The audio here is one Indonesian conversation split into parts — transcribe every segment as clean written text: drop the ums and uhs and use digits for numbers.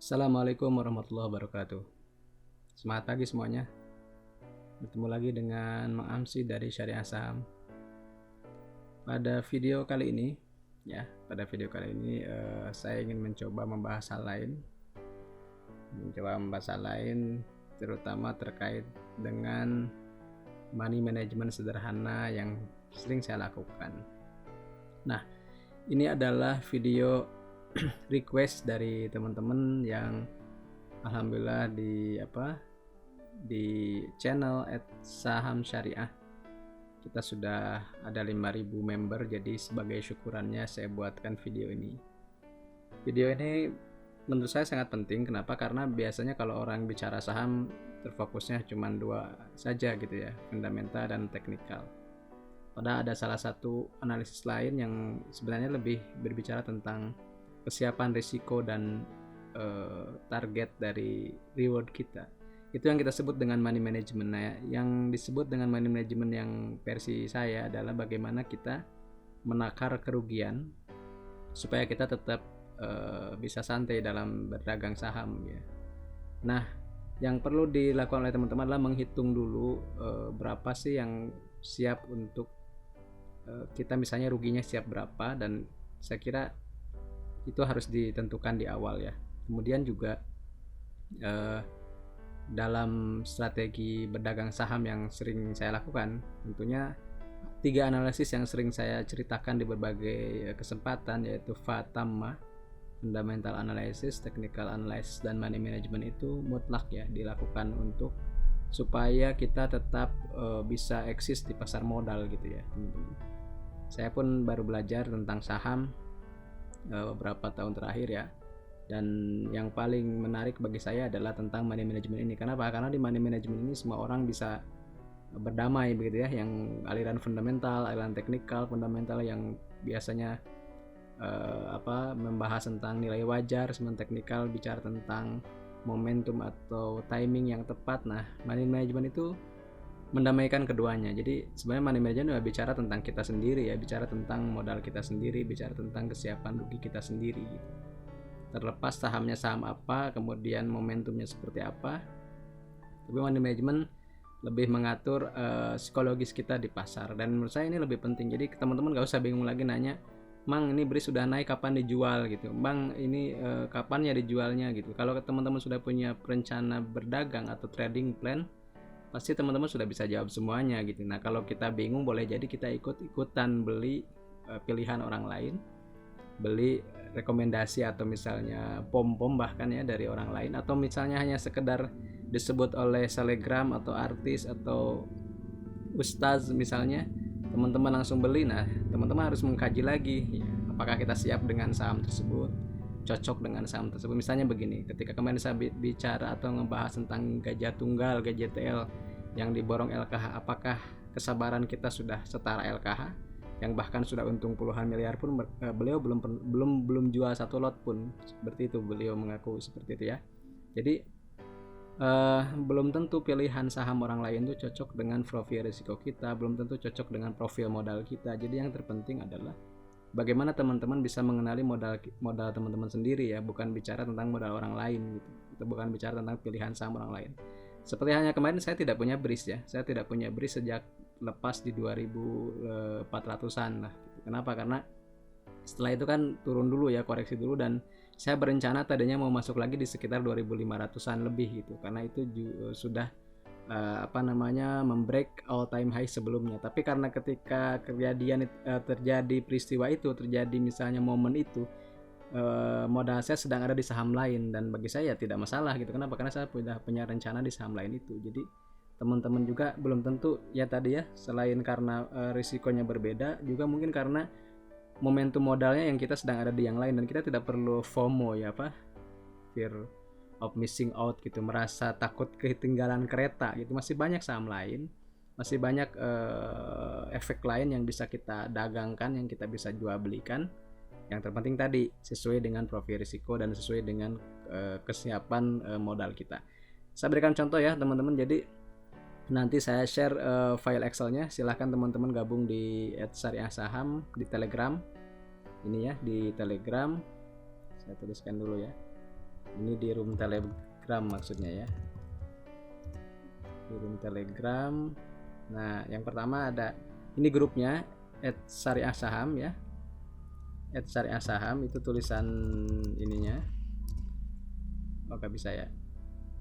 Assalamualaikum warahmatullahi wabarakatuh. Semangat pagi semuanya. Bertemu lagi dengan Mang Amsi dari Syariah Saham. Pada video kali ini, saya ingin mencoba membahas hal lain, terutama terkait dengan money management sederhana yang sering saya lakukan. Nah, ini adalah video request dari teman-teman yang alhamdulillah di channel @saham syariah kita sudah ada 5.000 member, jadi sebagai syukurannya saya buatkan video ini. Video ini menurut saya sangat penting. Kenapa? Karena biasanya kalau orang bicara saham terfokusnya cuma dua saja gitu ya, fundamental dan teknikal. Padahal ada salah satu analisis lain yang sebenarnya lebih berbicara tentang kesiapan risiko dan target dari reward kita. Itu yang kita sebut dengan money management. Nah, yang disebut dengan money management yang versi saya adalah bagaimana kita menakar kerugian supaya kita tetap bisa santai dalam berdagang saham ya. Nah, yang perlu dilakukan oleh teman-teman adalah menghitung dulu berapa sih yang siap untuk kita, misalnya ruginya siap berapa, dan saya kira itu harus ditentukan di awal ya. Kemudian juga dalam strategi berdagang saham yang sering saya lakukan, tentunya 3 analisis yang sering saya ceritakan di berbagai kesempatan, yaitu FATAMA, fundamental analysis, technical analysis, dan money management, itu mutlak ya dilakukan untuk supaya kita tetap bisa eksis di pasar modal gitu ya teman-teman. Saya pun baru belajar tentang saham beberapa tahun terakhir ya, dan yang paling menarik bagi saya adalah tentang money management ini. Kenapa? Karena di money management ini semua orang bisa berdamai begitu ya, yang aliran fundamental, aliran teknikal, fundamental yang biasanya membahas tentang nilai wajar, sementara teknikal bicara tentang momentum atau timing yang tepat. Nah, money management itu mendamaikan keduanya. Jadi sebenarnya money management bicara tentang kita sendiri ya, bicara tentang modal kita sendiri, bicara tentang kesiapan rugi kita sendiri gitu. Terlepas sahamnya saham apa, kemudian momentumnya seperti apa, tapi money management lebih mengatur psikologis kita di pasar, dan menurut saya ini lebih penting. Jadi teman-teman gak usah bingung lagi nanya, Mang ini BRI sudah naik kapan dijual gitu, Bang ini kapan ya dijualnya gitu. Kalau teman-teman sudah punya rencana berdagang atau trading plan, pasti teman-teman sudah bisa jawab semuanya gitu. Nah, kalau kita bingung, boleh jadi kita ikut-ikutan beli pilihan orang lain, beli rekomendasi atau misalnya pom-pom bahkan ya dari orang lain, atau misalnya hanya sekedar disebut oleh selegram atau artis atau ustaz misalnya, teman-teman langsung beli. Nah, teman-teman harus mengkaji lagi ya, apakah kita siap dengan saham tersebut, cocok dengan saham tersebut. Misalnya begini, ketika kemarin saya bicara atau ngebahas tentang gajah tunggal GJTL yang diborong LKH, apakah kesabaran kita sudah setara LKH yang bahkan sudah untung puluhan miliar pun beliau belum jual satu lot pun, seperti itu beliau mengaku seperti itu ya. Jadi belum tentu pilihan saham orang lain itu cocok dengan profil risiko kita, belum tentu cocok dengan profil modal kita. Jadi yang terpenting adalah bagaimana teman-teman bisa mengenali modal teman-teman sendiri ya, bukan bicara tentang modal orang lain gitu. Itu bukan bicara tentang pilihan saham orang lain. Seperti hanya kemarin saya tidak punya BRIS ya. Saya tidak punya BRIS sejak lepas di 2400-an lah gitu. Kenapa? Karena setelah itu kan turun dulu ya, koreksi dulu, dan saya berencana tadinya mau masuk lagi di sekitar 2500-an lebih gitu, karena itu sudah membreak all time high sebelumnya. Tapi karena ketika terjadi peristiwa itu, terjadi misalnya momen itu, modal saya sedang ada di saham lain, dan bagi saya tidak masalah gitu. Kenapa? Karena saya sudah punya rencana di saham lain itu. Jadi teman-teman juga belum tentu ya tadi ya, selain karena risikonya berbeda, juga mungkin karena momentum modalnya yang kita sedang ada di yang lain, dan kita tidak perlu FOMO ya, fear of missing out gitu, merasa takut ketinggalan kereta gitu. Masih banyak saham lain, masih banyak efek lain yang bisa kita dagangkan, yang kita bisa jual belikan. Yang terpenting tadi sesuai dengan profil risiko dan sesuai dengan kesiapan modal kita. Saya berikan contoh ya teman-teman. Jadi nanti saya share file Excelnya, silahkan teman-teman gabung di @syariah saham di Telegram ini ya, di Telegram saya tuliskan dulu ya, Ini di room Telegram maksudnya ya, di room Telegram. Nah yang pertama ada ini grupnya @syariah_saham ya, @syariah_saham itu tulisan ininya. Gak bisa ya,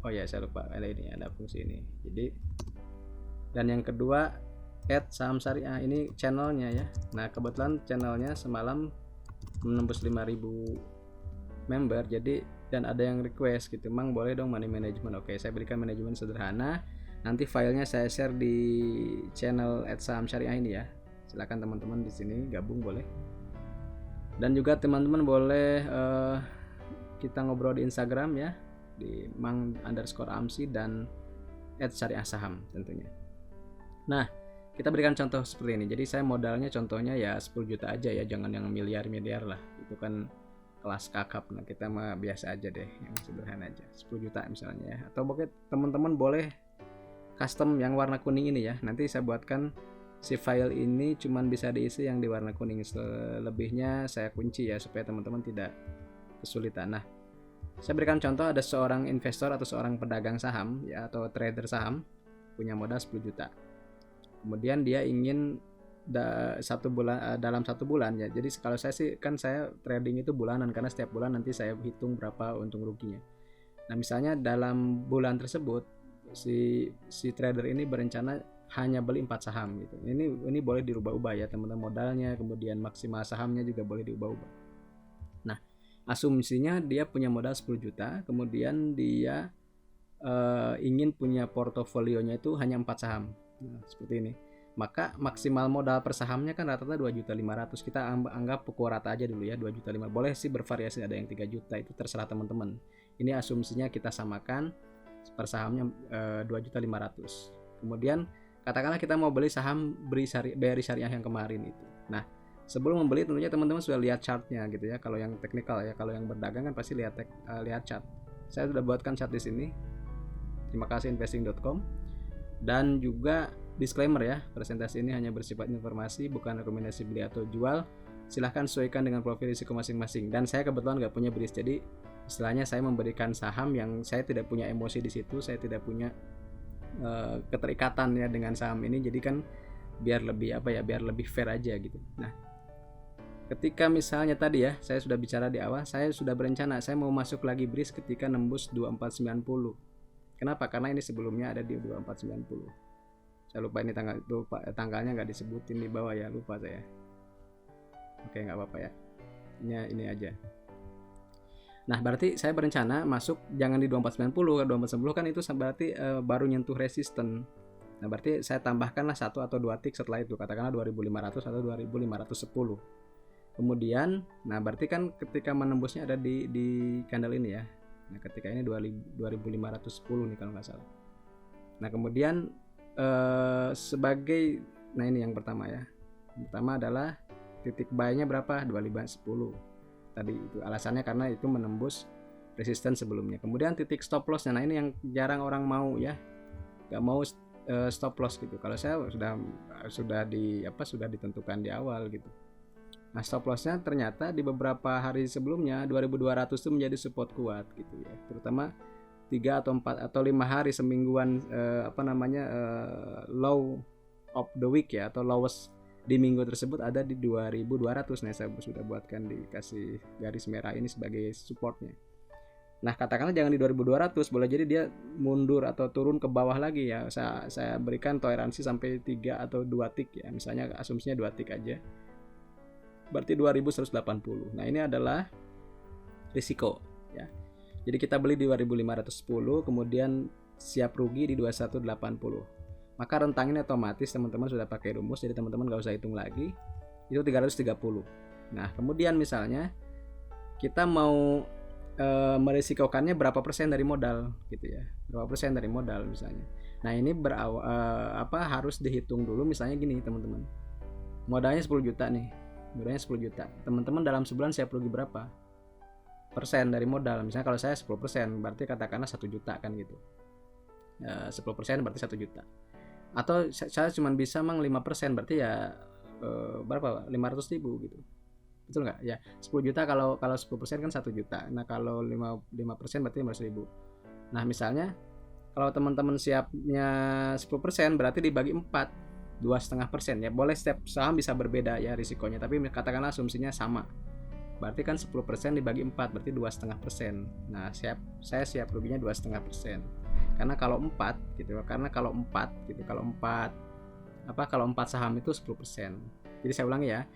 oh ya saya lupa, ada ini, ada fungsi ini. Jadi dan yang kedua @saham syariah, ini channelnya ya. Nah kebetulan channelnya semalam menembus 5.000 member, jadi dan ada yang request gitu, Mang boleh dong money management. Oke, saya berikan manajemen sederhana, nanti filenya saya share di channel @saham syariah ini ya. Silakan teman-teman di sini gabung boleh, dan juga teman-teman boleh kita ngobrol di Instagram ya, di mang_amsi dan @syariah_saham tentunya. Nah kita berikan contoh seperti ini. Jadi saya modalnya contohnya ya 10 juta aja ya, jangan yang miliar-miliar lah, itu kan kelas kakap. Nah kita mah biasa aja deh, yang sederhana aja 10 juta misalnya ya. Atau pokoknya teman-teman boleh custom yang warna kuning ini ya, nanti saya buatkan si file ini cuman bisa diisi yang di warna kuning, selebihnya saya kunci ya supaya teman-teman tidak kesulitan. Nah saya berikan contoh, ada seorang investor atau seorang pedagang saham ya, atau trader saham punya modal 10 juta. Kemudian dia ingin dalam 1 bulan ya. Jadi kalau saya sih kan saya trading itu bulanan, karena setiap bulan nanti saya hitung berapa untung ruginya. Nah misalnya dalam bulan tersebut si trader ini berencana hanya beli 4 saham gitu. Ini boleh dirubah-ubah ya teman-teman, modalnya, kemudian maksimal sahamnya juga boleh diubah-ubah. Nah asumsinya dia punya modal 10 juta, kemudian dia ingin punya portofolionya itu hanya 4 saham. Nah, seperti ini. Maka maksimal modal per sahamnya kan rata-rata 2.500.000. Kita anggap pukul rata aja dulu ya, 2.500.000. Boleh sih bervariasi, ada yang 3 juta, itu terserah teman-teman. Ini asumsinya kita samakan per sahamnya 2.500.000. Kemudian katakanlah kita mau beli saham BRI Syariah yang kemarin itu. Nah, sebelum membeli tentunya teman-teman sudah lihat chartnya gitu ya. Kalau yang teknikal ya, kalau yang berdagang kan pasti lihat chart. Saya sudah buatkan chart di sini. Terima kasih investing.com. Dan juga disclaimer ya, presentasi ini hanya bersifat informasi, bukan rekomendasi beli atau jual. Silahkan sesuaikan dengan profil risiko masing-masing. Dan saya kebetulan nggak punya bridge, jadi istilahnya saya memberikan saham yang saya tidak punya emosi di situ, saya tidak punya keterikatan ya dengan saham ini. Jadi kan biar lebih biar lebih fair aja gitu. Nah, ketika misalnya tadi ya, saya sudah bicara di awal, saya sudah berencana saya mau masuk lagi bridge ketika nembus 2490. Kenapa? Karena ini sebelumnya ada di 2490. Saya lupa ini tanggalnya nggak disebutin di bawah ya, lupa saya. Oke, nggak apa-apa ya. Ini aja. Nah, berarti saya berencana masuk jangan di 2490, 2490 kan itu berarti baru nyentuh resisten. Nah, berarti saya tambahkanlah 1 atau 2 tick setelah itu, katakanlah 2500 atau 2510. Kemudian, nah berarti kan ketika menembusnya ada di candle ini ya. Nah ketika ini 2510 nih kalau nggak salah. Nah kemudian sebagai, nah ini yang pertama ya. Yang pertama adalah titik buy-nya berapa? 2510. Tadi itu alasannya karena itu menembus resisten sebelumnya. Kemudian titik stop loss-nya, nah ini yang jarang orang mau ya. Nggak mau stop loss gitu. Kalau saya sudah ditentukan di awal gitu. Nah stop lossnya ternyata di beberapa hari sebelumnya 2200 itu menjadi support kuat gitu ya, terutama 3 atau 4 atau 5 hari semingguan low of the week ya, atau lowest di minggu tersebut ada di 2200. Nah saya sudah buatkan dikasih garis merah ini sebagai supportnya. Nah katakanlah jangan di 2200, boleh jadi dia mundur atau turun ke bawah lagi ya, saya berikan toleransi sampai 3 atau 2 tick ya, misalnya asumsinya 2 tick aja, berarti 2180. Nah ini adalah risiko ya. Jadi kita beli di 2510, kemudian siap rugi di 2180. Maka rentang ini otomatis teman-teman sudah pakai rumus, jadi teman-teman nggak usah hitung lagi, itu 330. Nah kemudian misalnya kita mau merisikokannya berapa persen dari modal gitu ya, berapa persen dari modal misalnya. Nah ini harus dihitung dulu. Misalnya gini teman-teman, modalnya 10 juta nih, modalnya 10 juta. Teman-teman dalam sebulan siap rugi berapa persen dari modal? Misalnya kalau saya 10%, berarti katakanlah 1 juta kan gitu. 10% berarti 1 juta. Atau saya cuma bisa 5%, berarti ya berapa? 500.000 gitu. betul nggak ya? 10 juta kalau 10% kan 1 juta. Nah kalau 5% berarti 15.000. Nah misalnya kalau teman-teman siapnya 10% berarti dibagi 4, 2,5% ya. Boleh setiap saham bisa berbeda ya risikonya, tapi katakanlah asumsinya sama. Berarti kan 10% dibagi 4 berarti 2,5%. Nah, saya siap ruginya 2,5%. Karena kalau 4 gitu, kalau 4 saham itu 10%. Jadi saya ulangi ya.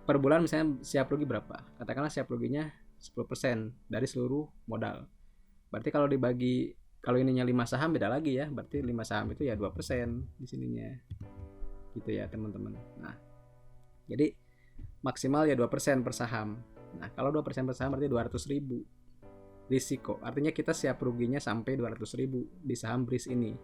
Per bulan misalnya siap rugi berapa? Katakanlah siap ruginya 10% dari seluruh modal. Berarti kalau ininya 5 saham beda lagi ya. Berarti 5 saham itu ya 2% di sininya. Gitu ya, teman-teman. Nah, jadi maksimal ya 2% per saham. Nah, kalau 2% per saham berarti 200.000 risiko. Artinya kita siap ruginya sampai 200.000 di saham BRIS ini.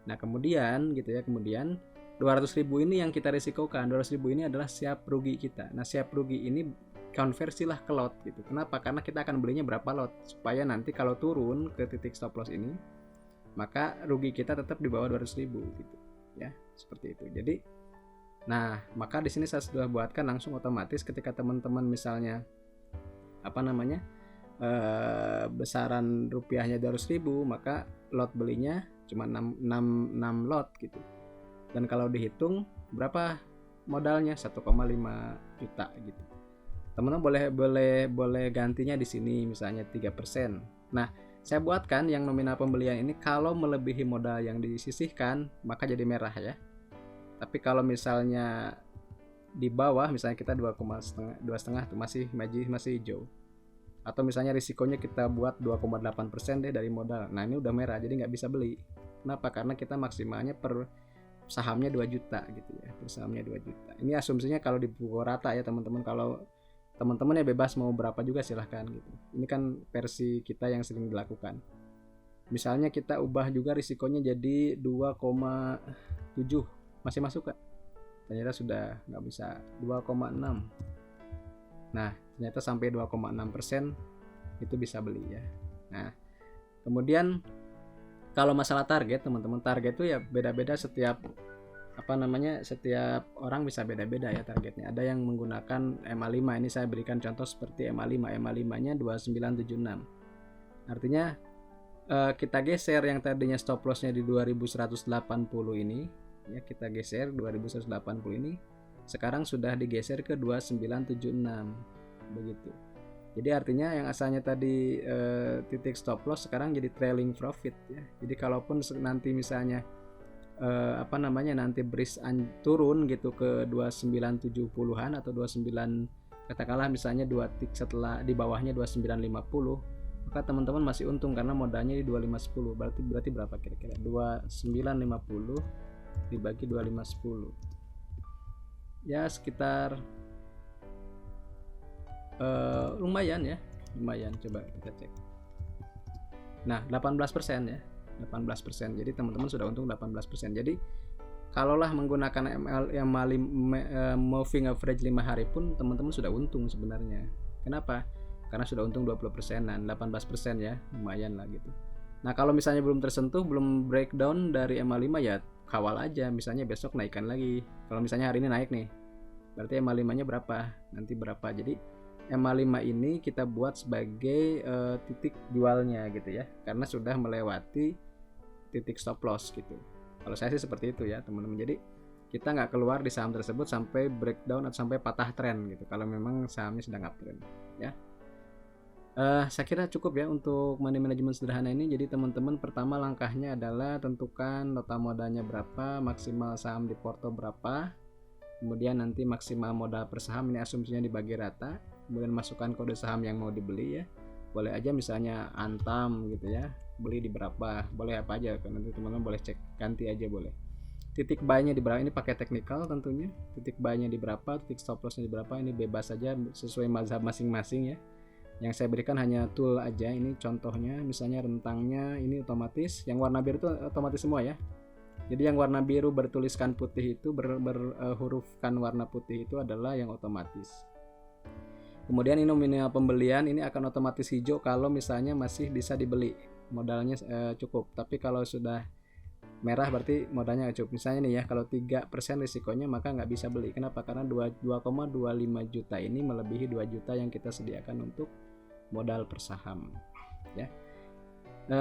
Nah, kemudian 200.000 ini yang kita risikokan. 200.000 ini adalah siap rugi kita. Nah, siap rugi ini konversilah ke lot gitu. Kenapa? Karena kita akan belinya berapa lot supaya nanti kalau turun ke titik stop loss ini, maka rugi kita tetap di bawah 200.000 gitu. Ya, seperti itu. Jadi nah, maka di sini saya sudah buatkan langsung otomatis ketika teman-teman misalnya besaran rupiahnya 200.000, maka lot belinya cuma 6 lot gitu. Dan kalau dihitung berapa modalnya 1,5 juta gitu. Teman-teman boleh gantinya di sini misalnya 3%. Nah, saya buatkan yang nominal pembelian ini kalau melebihi modal yang disisihkan maka jadi merah ya. Tapi kalau misalnya di bawah, misalnya kita 2,5 tuh masih hijau. Atau misalnya risikonya kita buat 2,8% deh dari modal. Nah, ini udah merah, jadi nggak bisa beli. Kenapa? Karena kita maksimalnya per sahamnya 2 juta gitu ya. Per sahamnya 2 juta. Ini asumsinya kalau dipukul rata ya, teman-teman. Kalau teman-teman ya bebas mau berapa juga silahkan gitu. Ini kan versi kita yang sering dilakukan. Misalnya kita ubah juga risikonya jadi 2,7. Masih masuk Kak? Ternyata sudah nggak bisa 2,6. Nah, ternyata sampai 2,6% itu bisa beli ya. Nah, kemudian kalau masalah target, teman-teman, target itu ya beda-beda setiap setiap orang bisa beda-beda ya targetnya. Ada yang menggunakan MA5. Ini saya berikan contoh seperti MA5. MA5-nya 2976. Artinya kita geser yang tadinya stop loss-nya di 2180 ini ya, kita geser 2180 ini sekarang sudah digeser ke 2976 begitu. Jadi artinya yang asalnya tadi titik stop loss sekarang jadi trailing profit ya. Jadi kalaupun nanti misalnya nanti BRIS turun gitu ke 2970-an atau 29, katakanlah misalnya 2 tick setelah di bawahnya 2950, maka teman-teman masih untung karena modalnya di 2510. Berarti berapa kira-kira? 2950 dibagi 2510 ya sekitar lumayan, coba kita cek. Nah, 18% ya, 18%. Jadi teman-teman sudah untung 18%. Jadi kalaulah menggunakan moving average 5 hari pun teman-teman sudah untung sebenarnya. Kenapa? Karena sudah untung 20%-an, 18% ya, lumayan lah gitu. Nah, kalau misalnya belum tersentuh, belum breakdown dari MA5 ya kawal aja, misalnya besok naikkan lagi. Kalau misalnya hari ini naik nih, berarti MA5-nya berapa? Nanti berapa. Jadi MA5 ini kita buat sebagai titik jualnya gitu ya, karena sudah melewati titik stop loss gitu. Kalau saya sih seperti itu ya, teman-teman. Jadi kita nggak keluar di saham tersebut sampai breakdown atau sampai patah tren gitu, kalau memang sahamnya sedang uptrend ya. Saya kira cukup ya untuk money management sederhana ini. Jadi teman-teman, pertama langkahnya adalah tentukan nota modalnya berapa, maksimal saham di porto berapa, kemudian nanti maksimal modal per saham, ini asumsinya dibagi rata, kemudian masukkan kode saham yang mau dibeli ya. Boleh aja misalnya Antam gitu ya, beli di berapa, boleh apa aja, nanti teman-teman boleh cek, ganti aja boleh. Titik buy-nya di berapa, ini pakai teknikal tentunya. Titik buy-nya di berapa, titik stop loss-nya di berapa, ini bebas saja sesuai mazhab masing-masing ya. Yang saya berikan hanya tool aja, ini contohnya. Misalnya rentangnya ini otomatis, yang warna biru itu otomatis semua ya. Jadi yang warna biru bertuliskan putih itu, berhurufkan warna putih itu adalah yang otomatis. Kemudian ini nominal pembelian, ini akan otomatis hijau kalau misalnya masih bisa dibeli, modalnya cukup. Tapi kalau sudah merah berarti modalnya cukup. Misalnya nih ya, kalau 3% risikonya maka nggak bisa beli. Kenapa? Karena 2,25 juta ini melebihi 2 juta yang kita sediakan untuk modal per saham ya.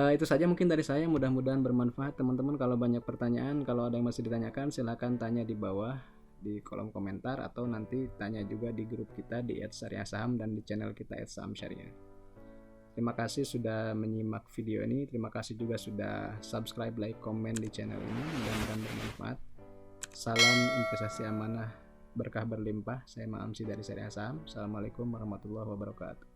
Itu saja mungkin dari saya, mudah-mudahan bermanfaat teman-teman. Kalau banyak pertanyaan, kalau ada yang masih ditanyakan, silahkan tanya di bawah di kolom komentar, atau nanti tanya juga di grup kita di @syariahsaham dan di channel kita @sahamsyariah. Terima kasih sudah menyimak video ini. Terima kasih juga sudah subscribe, like, komen di channel ini. Mudah-mudahan bermanfaat. Salam investasi amanah, berkah berlimpah. Saya Ma'amsi dari Syariah Saham. Assalamualaikum warahmatullahi wabarakatuh.